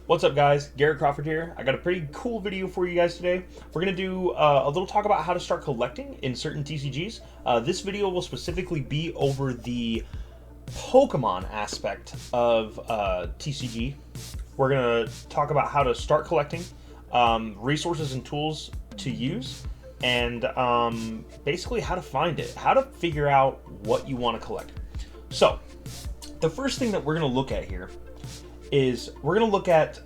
What's up, guys? Garrett Crawford here. I got a pretty cool video for you guys today. We're going to do a little talk about how to start collecting in certain TCGs. This video will specifically be over the Pokemon aspect of TCG. We're going to talk about how to start collecting, resources and tools to use, and basically how to find it, how to figure out what you want to collect. So, the first thing that we're going to look at here is we're going to look at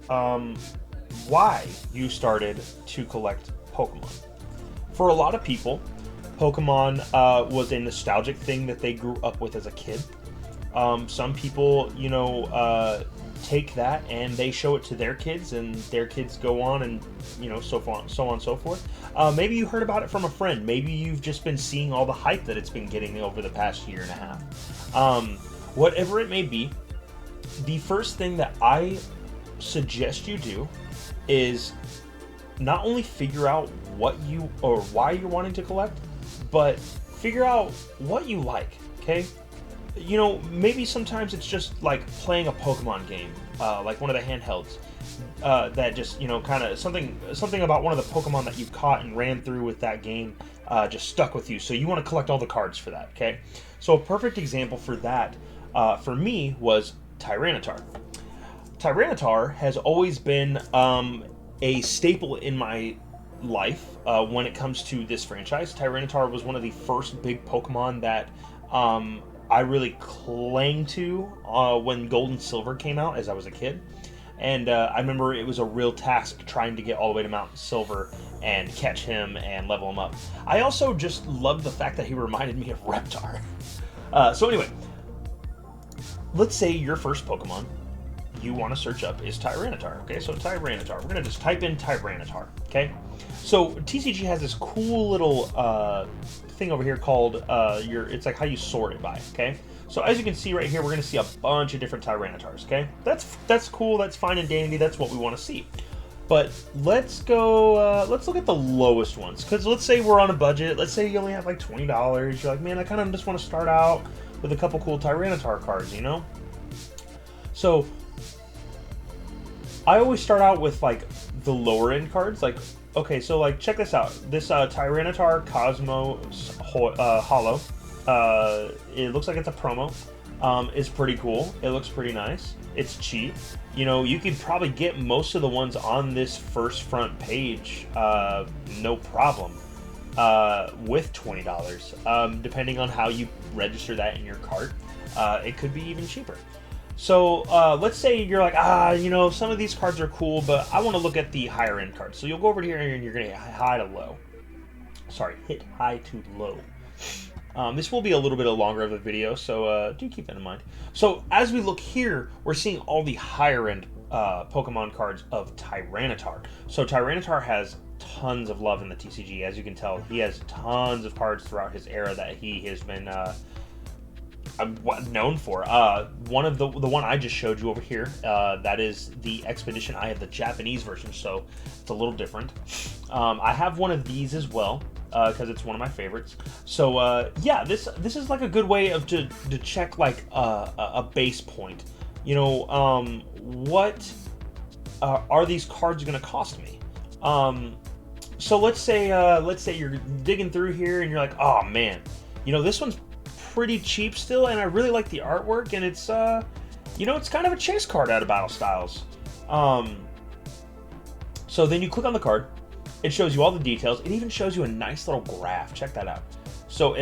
why you started to collect Pokemon. For a lot of people, Pokemon was a nostalgic thing that they grew up with as a kid. Some people, take that and they show it to their kids, and their kids go on and, so on and so forth. Maybe you heard about it from a friend. Maybe you've just been seeing all the hype that it's been getting over the past year and a half. Whatever it may be, the first thing that I suggest you do is not only figure out what you or why you're wanting to collect, but figure out what you like, okay? Maybe sometimes it's just like playing a Pokemon game, like one of the handhelds, that just, kind of something about one of the Pokemon that you caught and ran through with that game just stuck with you, so you want to collect all the cards for that, okay? So a perfect example for that, for me, was Tyranitar. Tyranitar has always been a staple in my life when it comes to this franchise. Tyranitar was one of the first big Pokemon that I really clung to when Gold and Silver came out as I was a kid. And I remember it was a real task trying to get all the way to Mount Silver and catch him and level him up. I also just loved the fact that he reminded me of Reptar. So anyway, let's say your first Pokemon you want to search up is Tyranitar. Okay, so Tyranitar. We're going to just type in Tyranitar. Okay, so TCG has this cool little thing over here called it's like how you sort it by. Okay, so as you can see right here, we're going to see a bunch of different Tyranitars. Okay, that's cool. That's fine and dandy. That's what we want to see. But let's go. Let's look at the lowest ones, because let's say we're on a budget. Let's say you only have like $20. You're like, man, I kind of just want to start out with a couple cool Tyranitar cards, So I always start out with like the lower end cards. Like, okay, so like check this out. This Tyranitar Cosmos Holo. It looks like it's a promo. It's pretty cool. It looks pretty nice. It's cheap. You could probably get most of the ones on this first front page, no problem, with $20. Depending on how you register that in your cart, it could be even cheaper. So let's say you're like, some of these cards are cool, but I want to look at the higher end cards. So you'll go over here and you're going to hit high to low. Sorry, hit high to low. This will be a little bit longer of a video, so do keep that in mind. So as we look here, we're seeing all the higher end Pokemon cards of Tyranitar. So Tyranitar has tons of love in the TCG. As you can tell, he has tons of cards throughout his era that he has been known for. One of the one I just showed you over here, that is the Expedition. I have the Japanese version, so it's a little different. I have one of these as well, because it's one of my favorites. So yeah, this is like a good way of to check like a base point. What are these cards going to cost me? So let's say you're digging through here and you're like, oh man, this one's pretty cheap still, and I really like the artwork, and it's it's kind of a chase card out of Battle Styles. So then you click on the card. It shows you all the details. It even shows you a nice little graph. Check that out. So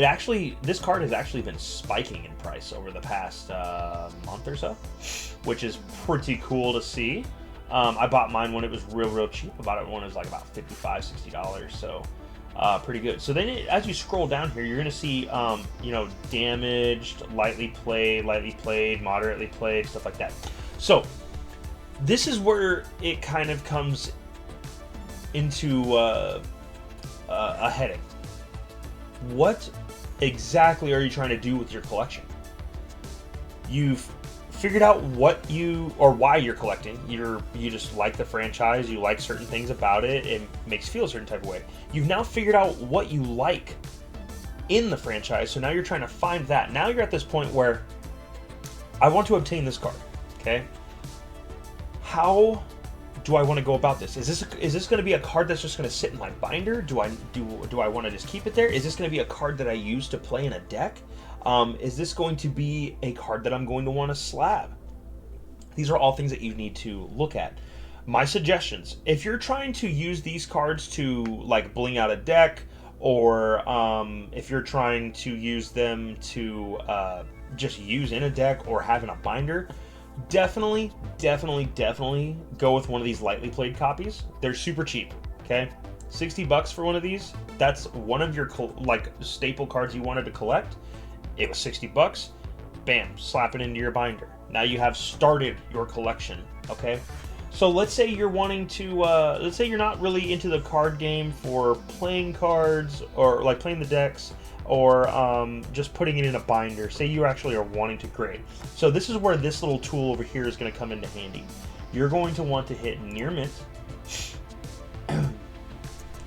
this card has actually been spiking in price over the past month or so, which is pretty cool to see. I bought mine when it was real cheap. I bought it when it was like about $55-$60. So pretty good. So then as you scroll down here, you're going to see, damaged, lightly played, moderately played, stuff like that. So this is where it kind of comes into a headache. What exactly are you trying to do with your collection? You've figured out what why you're collecting. You just like the franchise, you like certain things about it, it makes you feel a certain type of way. You've now figured out what you like in the franchise, so now you're trying to find that. Now you're at this point where I want to obtain this card, okay? How do I want to go about this? Is this going to be a card that's just going to sit in my binder? Do I want to just keep it there? Is this going to be a card that I use to play in a deck? Is this going to be a card that I'm going to want to slab? These are all things that you need to look at. My suggestions: if you're trying to use these cards to like bling out a deck, or if you're trying to use them to just use in a deck or have in a binder, definitely go with one of these lightly played copies. They're super cheap, okay? $60 for one of these. That's one of your like staple cards you wanted to collect. It was $60. Bam, slap it into your binder. Now you have started your collection, okay? So let's say you're wanting to, let's say you're not really into the card game for playing cards or like playing the decks, or just putting it in a binder. Say you actually are wanting to grade. So this is where this little tool over here is going to come into handy. You're going to want to hit near mint. And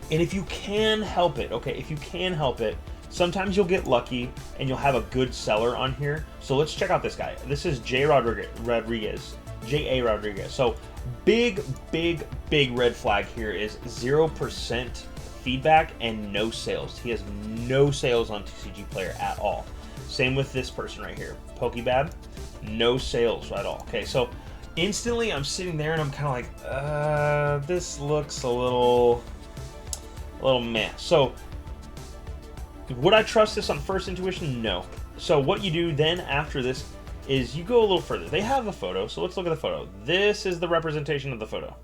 if you can help it, okay, if you can help it, sometimes you'll get lucky and you'll have a good seller on here. So let's check out this guy. This is J.A. Rodriguez. So big red flag here is 0% feedback and no sales. He has no sales on TCG Player at all. Same with this person right here, Pokebab, no sales at all. Okay, so instantly I'm sitting there and I'm kind of like, this looks a little meh. So would I trust this on first intuition? No. So what you do then after this is you go a little further. They have a photo, so let's look at the photo. This is the representation of the photo.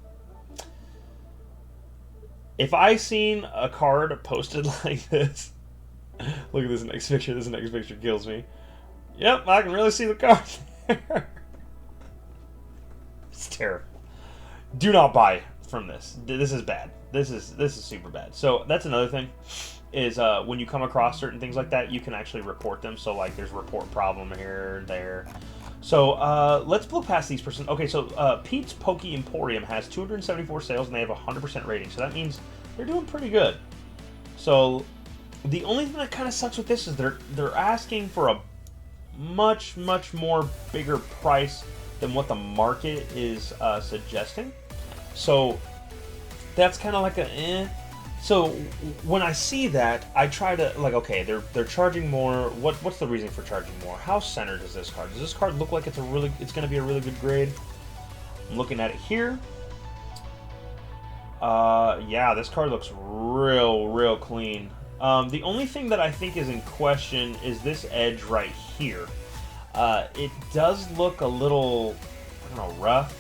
If I seen a card posted like this, look at this next picture. This next picture kills me. Yep, I can really see the card there. It's terrible. Do not buy from this. This is bad. This is super bad. So that's another thing, is when you come across certain things like that, you can actually report them. So like there's report problem here, there. So let's look past these person. Okay, so Pete's Poke Emporium has 274 sales and they have 100% rating. So that means they're doing pretty good. So the only thing that kind of sucks with this is they're asking for a much more bigger price than what the market is suggesting. So that's kind of like a eh. So when I see that, I try to like, okay, they're charging more. What's the reason for charging more? How centered is this card? Does this card look like it's going to be a really good grade? I'm looking at it here. Yeah, this card looks real clean. The only thing that I think is in question is this edge right here. It does look a little, I don't know, rough.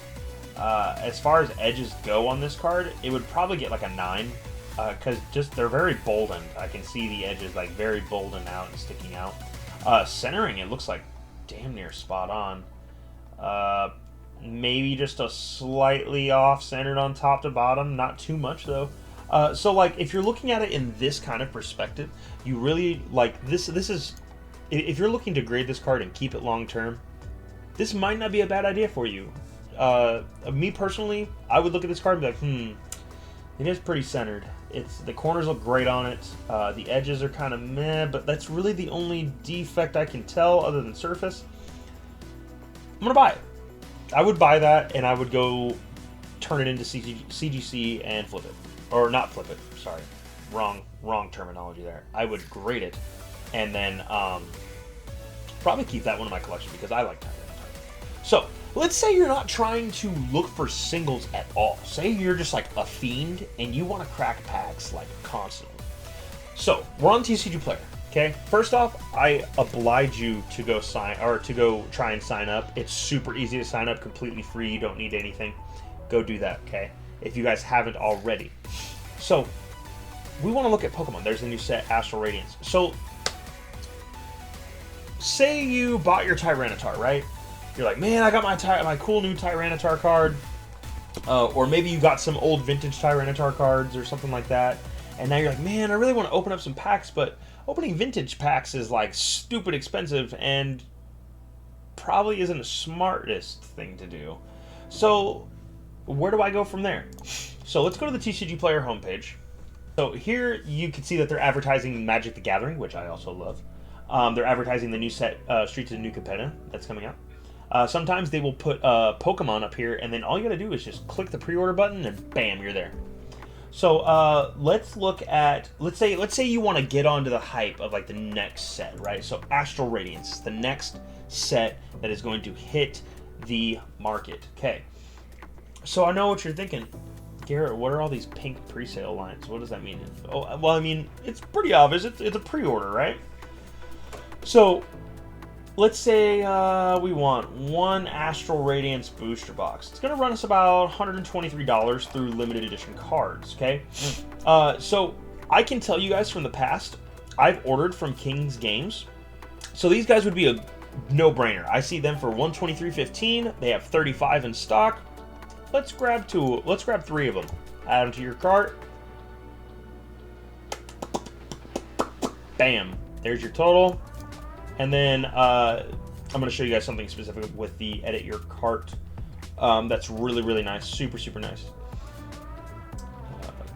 As far as edges go on this card, it would probably get like a 9. Because just they're very boldened. I can see the edges like very boldened out and sticking out. Centering, it looks like damn near spot on. Maybe just a slightly off centered on top to bottom, not too much though. So like if you're looking at it in this kind of perspective, you really like this is, if you're looking to grade this card and keep it long term, this might not be a bad idea for you. Me personally, I would look at this card and be like, it is pretty centered. The corners look great on it. The edges are kind of meh, but that's really the only defect I can tell other than surface. I'm gonna buy it. I would buy that, and I would go turn it into CGC and flip it, or not flip it. Sorry, wrong terminology there. I would grade it, and then probably keep that one in my collection because I like Tyranitar. So let's say you're not trying to look for singles at all. Say you're just like a fiend and you want to crack packs like constantly. So we're on TCG Player. Okay. First off, I oblige you to go try and sign up. It's super easy to sign up, completely free. You don't need anything. Go do that. Okay. If you guys haven't already. So we want to look at Pokemon. There's a new set, Astral Radiance. So say you bought your Tyranitar, right? You're like, man, I got my cool new Tyranitar card. Or maybe you got some old vintage Tyranitar cards or something like that. And now you're like, man, I really want to open up some packs, but opening vintage packs is like stupid expensive and probably isn't the smartest thing to do. So where do I go from there? So let's go to the TCG Player homepage. So here you can see that they're advertising Magic the Gathering, which I also love. They're advertising the new set, Streets of New Capenna, that's coming out. Sometimes they will put Pokemon up here, and then all you gotta do is just click the pre-order button, and bam, you're there. So let's look at, let's say you want to get onto the hype of like the next set, right? So Astral Radiance is the next set that is going to hit the market. Okay. So I know what you're thinking, Garrett. What are all these pink pre-sale lines? What does that mean? Oh, well, I mean, it's pretty obvious. It's a pre-order, right? So let's say we want one Astral Radiance booster box. It's going to run us about $123 through limited edition cards, okay? So I can tell you guys from the past, I've ordered from Kings Games. So these guys would be a no-brainer. I see them for $123.15. They have 35 in stock. Let's grab 3 of them. Add them to your cart. Bam. There's your total. And then I'm going to show you guys something specific with the edit your cart. That's really, really nice. Super, super nice.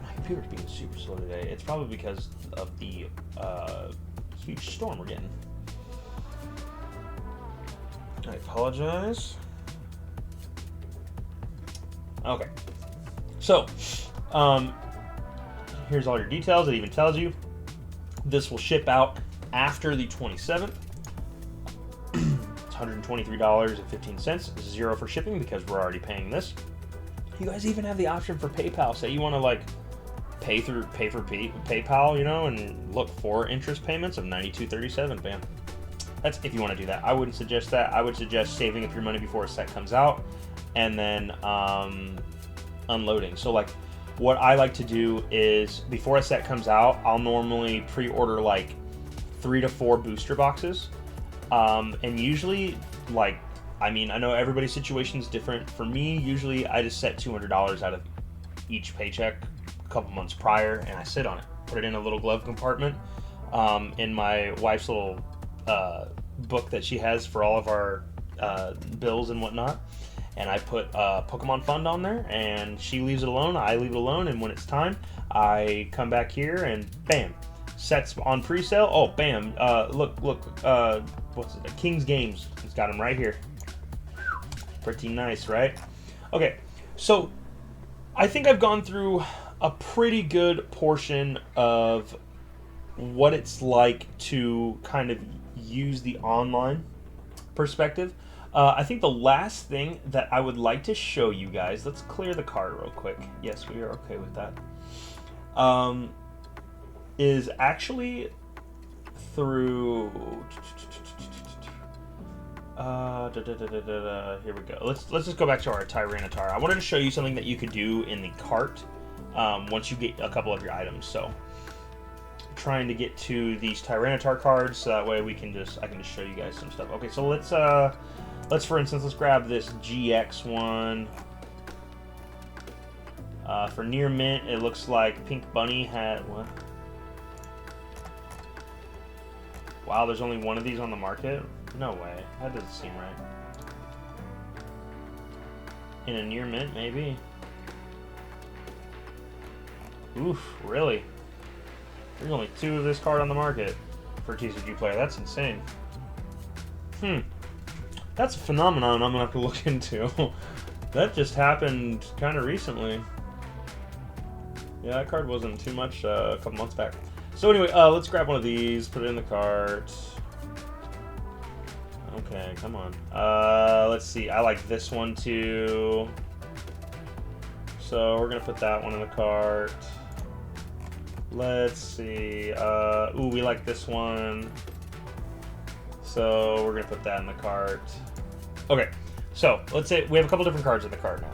My computer's being super slow today. It's probably because of the huge storm we're getting. I apologize. Okay. So, here's all your details. It even tells you this will ship out after the 27th. It's $123.15. Zero for shipping because we're already paying this. You guys even have the option for PayPal. Say you want to like pay for PayPal, you know, and look for interest payments of $92.37. Bam. That's if you want to do that. I wouldn't suggest that. I would suggest saving up your money before a set comes out, and then unloading. So like, what I like to do is before a set comes out, I'll normally pre-order like 3 to 4 booster boxes, and usually, like, I mean, I know everybody's situation is different. For me, usually I just set $200 out of each paycheck a couple months prior, and I sit on it, put it in a little glove compartment in my wife's little book that she has for all of our bills and whatnot. And I put Pokemon Fund on there, and she leaves it alone, I leave it alone, and when it's time, I come back here and bam, sets on pre-sale. Oh, bam, look, what's it? Kings Games, it's got them right here. Pretty nice, right? Okay, so I think I've gone through a pretty good portion of what it's like to kind of use the online perspective. I think the last thing that I would like to show you guys, let's clear the card real quick. Yes, we are okay with that. Is actually through here we go. Let's just go back to our Tyranitar. I wanted to show you something that you could do in the cart once you get a couple of your items. So trying to get to these Tyranitar cards so that way I can just show you guys some stuff. Okay, so let's for instance, let's grab this GX one. For near mint, it looks like Pink Bunny had what? Wow, there's only one of these on the market? No way. That doesn't seem right. In a near mint, maybe? Oof, really? There's only 2 of this card on the market for a TCG player. That's insane. That's a phenomenon I'm gonna have to look into. That just happened kind of recently. Yeah, that card wasn't too much a couple months back. So anyway, let's grab one of these, put it in the cart. Okay, come on. Let's see. I like this one too. So we're gonna put that one in the cart. Let's see. Ooh, we like this one. So we're gonna put that in the cart. Okay, so let's say we have a couple different cards in the cart now.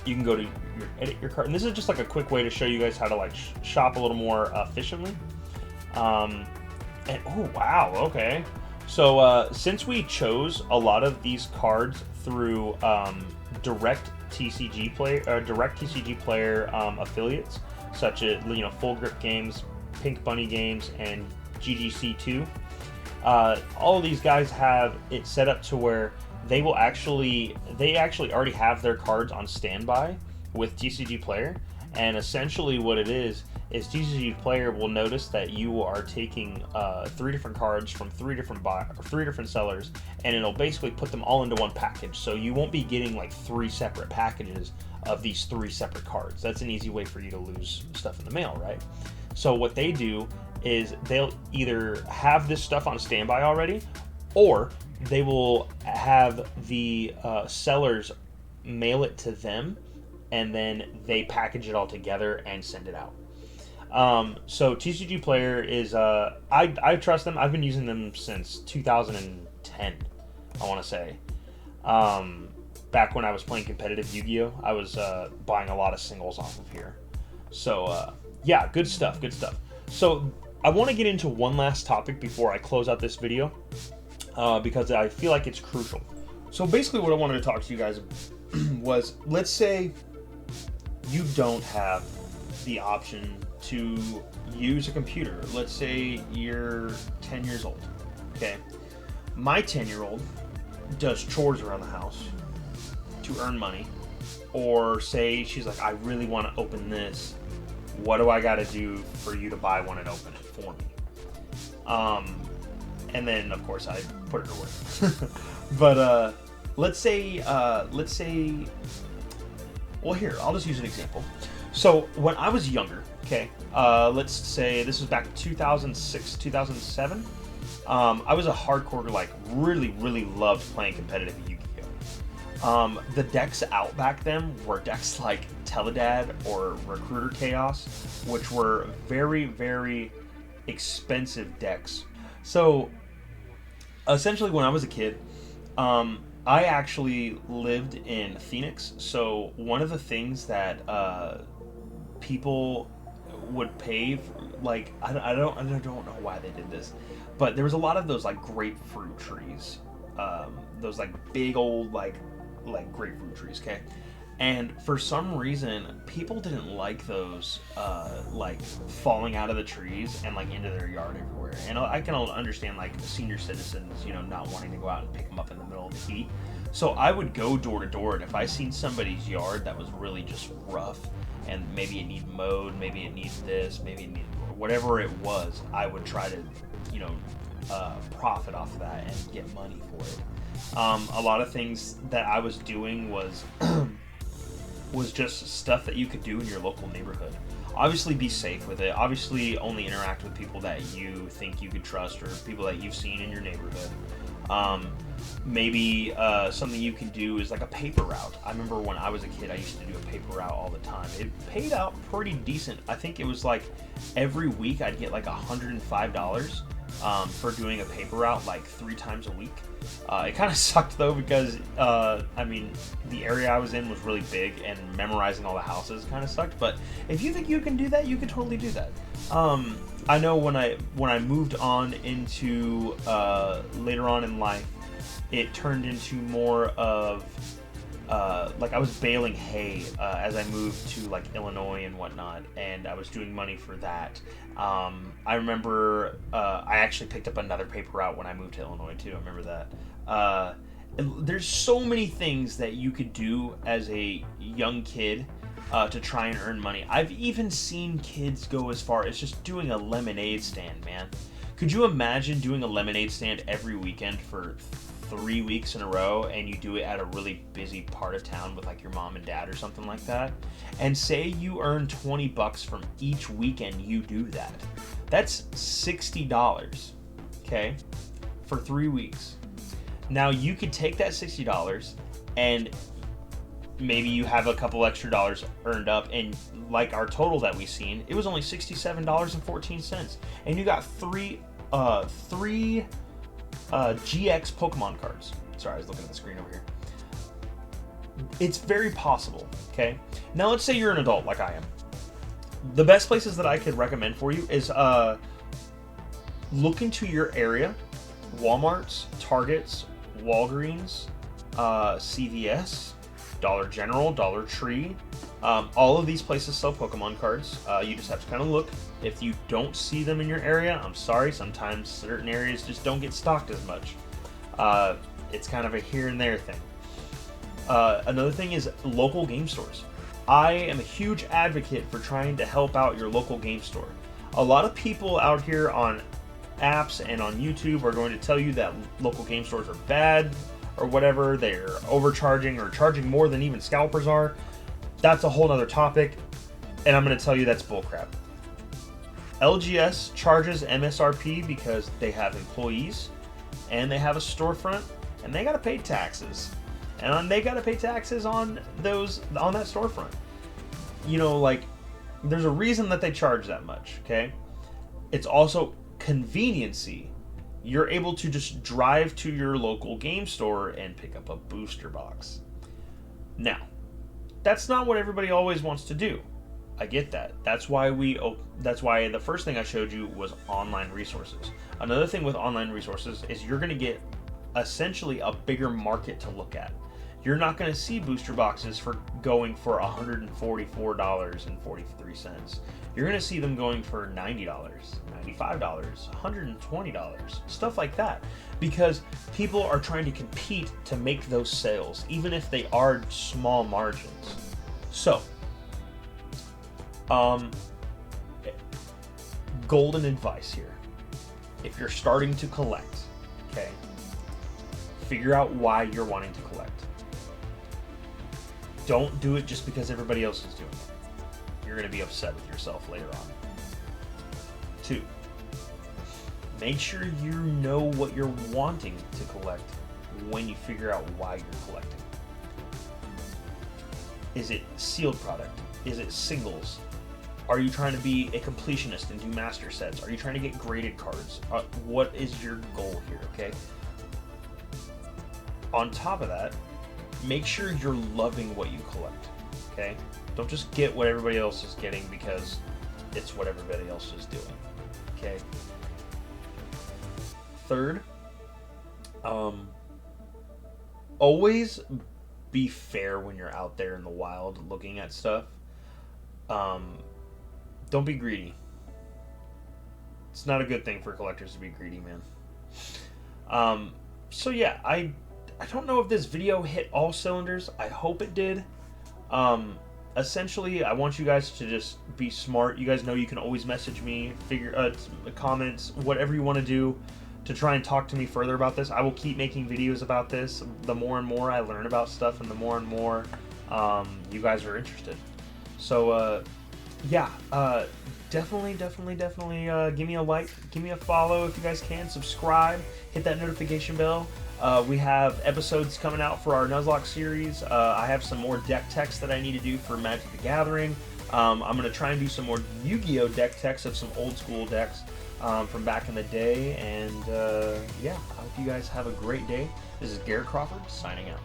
You can go to edit your cart, and this is just like a quick way to show you guys how to like shop a little more efficiently. And oh wow, okay. So since we chose a lot of these cards through direct TCG player affiliates, such as Full Grip Games, Pink Bunny Games, and GGC2. All of these guys have it set up to where they actually already have their cards on standby with TCG Player, And essentially what it is TCG Player will notice that you are taking 3 different cards from 3 different sellers, and it'll basically put them all into one package. So you won't be getting like 3 separate packages of these 3 separate cards. That's an easy way for you to lose stuff in the mail, right? So what they do is they'll either have this stuff on standby already, or they will have the sellers mail it to them, and then they package it all together and send it out. So TCG Player is I trust them. I've been using them since 2010, I want to say. Back when I was playing competitive Yu-Gi-Oh, I was buying a lot of singles off of here. So yeah, good stuff. So I want to get into one last topic before I close out this video, because I feel like it's crucial. So basically what I wanted to talk to you guys was, let's say you don't have the option to use a computer. Let's say you're 10 years old, okay? My 10-year-old does chores around the house to earn money, or say she's like, I really want to open this. What do I got to do for you to buy one and open it for me? And then of course I put her to work. But let's say, well, here, I'll just use an example. So when I was younger, okay, let's say this was back 2006, 2007. I was a hardcore, like really loved playing competitive Yu-Gi-Oh. The decks out back then were decks like Teledad or Recruiter Chaos, which were very expensive decks. So essentially when I was a kid, I actually lived in Phoenix. So one of the things that people would pay for, like, I don't know why they did this, but there was a lot of those like grapefruit trees, those like big old like grapefruit trees, okay? And for some reason, people didn't like those like falling out of the trees and like into their yard everywhere. And I can understand like senior citizens, you know, not wanting to go out and pick them up in the middle of the heat. So I would go door to door, and if I seen somebody's yard that was really just rough, and maybe it needed mowed, maybe it needed this, maybe it needed whatever it was, I would try to, you know, profit off of that and get money for it. A lot of things that I was doing was was just stuff that you could do in your local neighborhood. Obviously be safe with it. Obviously only interact with people that you think you could trust, or people that you've seen in your neighborhood. Maybe something you can do is like a paper route. I remember when I was a kid, I used to do a paper route all the time. It paid out pretty decent. I think it was like every week I'd get like $105 for doing a paper route like 3 times a week. It kind of sucked though, because I mean, the area I was in was really big, and memorizing all the houses kind of sucked. But if you think you can do that, you can totally do that. I know when I moved on into later on in life, it turned into more of like I was baling hay as I moved to like Illinois and whatnot, and I was doing money for that. I remember I actually picked up another paper route when I moved to Illinois too. I remember that. There's so many things that you could do as a young kid to try and earn money. I've even seen kids go as far as just doing a lemonade stand, man. Could you imagine doing a lemonade stand every weekend for 3 weeks in a row, and you do it at a really busy part of town with like your mom and dad or something like that, and say you earn $20 from each weekend you do that? That's $60, okay, for 3 weeks. Now you could take that $60 and maybe you have a couple extra dollars earned up, and like our total that we seen, it was only $67.14, and you got three GX Pokemon cards. Sorry, I was looking at the screen over here. It's very possible, okay? Now let's say you're an adult like I am. The best places that I could recommend for you is look into your area. Walmarts, Targets, Walgreens, CVS, Dollar General, Dollar Tree. All of these places sell Pokemon cards. You just have to kind of look. If you don't see them in your area, I'm sorry, sometimes certain areas just don't get stocked as much. It's kind of a here and there thing. Another thing is local game stores. I am a huge advocate for trying to help out your local game store. A lot of people out here on apps and on YouTube are going to tell you that local game stores are bad or whatever, they're overcharging or charging more than even scalpers are. That's a whole nother topic, and I'm going to tell you that's bullcrap. LGS charges MSRP because they have employees and they have a storefront and they got to pay taxes. And they got to pay taxes on that storefront. You know, like, there's a reason that they charge that much, okay? It's also conveniency. You're able to just drive to your local game store and pick up a booster box. Now, that's not what everybody always wants to do. I get that. That's why the first thing I showed you was online resources. Another thing with online resources is you're going to get essentially a bigger market to look at. You're not going to see booster boxes going for $144.43. You're going to see them going for $90, $95, $120, stuff like that. Because people are trying to compete to make those sales, even if they are small margins. So, golden advice here. If you're starting to collect, okay, figure out why you're wanting to collect. Don't do it just because everybody else is doing it. You're going to be upset with yourself later on. 2, make sure you know what you're wanting to collect when you figure out why you're collecting. Is it sealed product? Is it singles? Are you trying to be a completionist and do master sets? Are you trying to get graded cards? What is your goal here, okay? On top of that, make sure you're loving what you collect, okay? Don't just get what everybody else is getting because it's what everybody else is doing, okay? 3rd, always be fair when you're out there in the wild looking at stuff. Don't be greedy. It's not a good thing for collectors to be greedy, man. So yeah, I don't know if this video hit all cylinders. I hope it did. Essentially, I want you guys to just be smart. You guys know you can always message me, comments, whatever you want to do to try and talk to me further about this. I will keep making videos about this. The more and more I learn about stuff and the more and more you guys are interested. So, yeah, definitely give me a like, give me a follow if you guys can, subscribe, hit that notification bell. We have episodes coming out for our Nuzlocke series. I have some more deck techs that I need to do for Magic the Gathering. I'm going to try and do some more Yu-Gi-Oh! Deck techs of some old school decks from back in the day. And yeah, I hope you guys have a great day. This is Garrett Crawford signing out.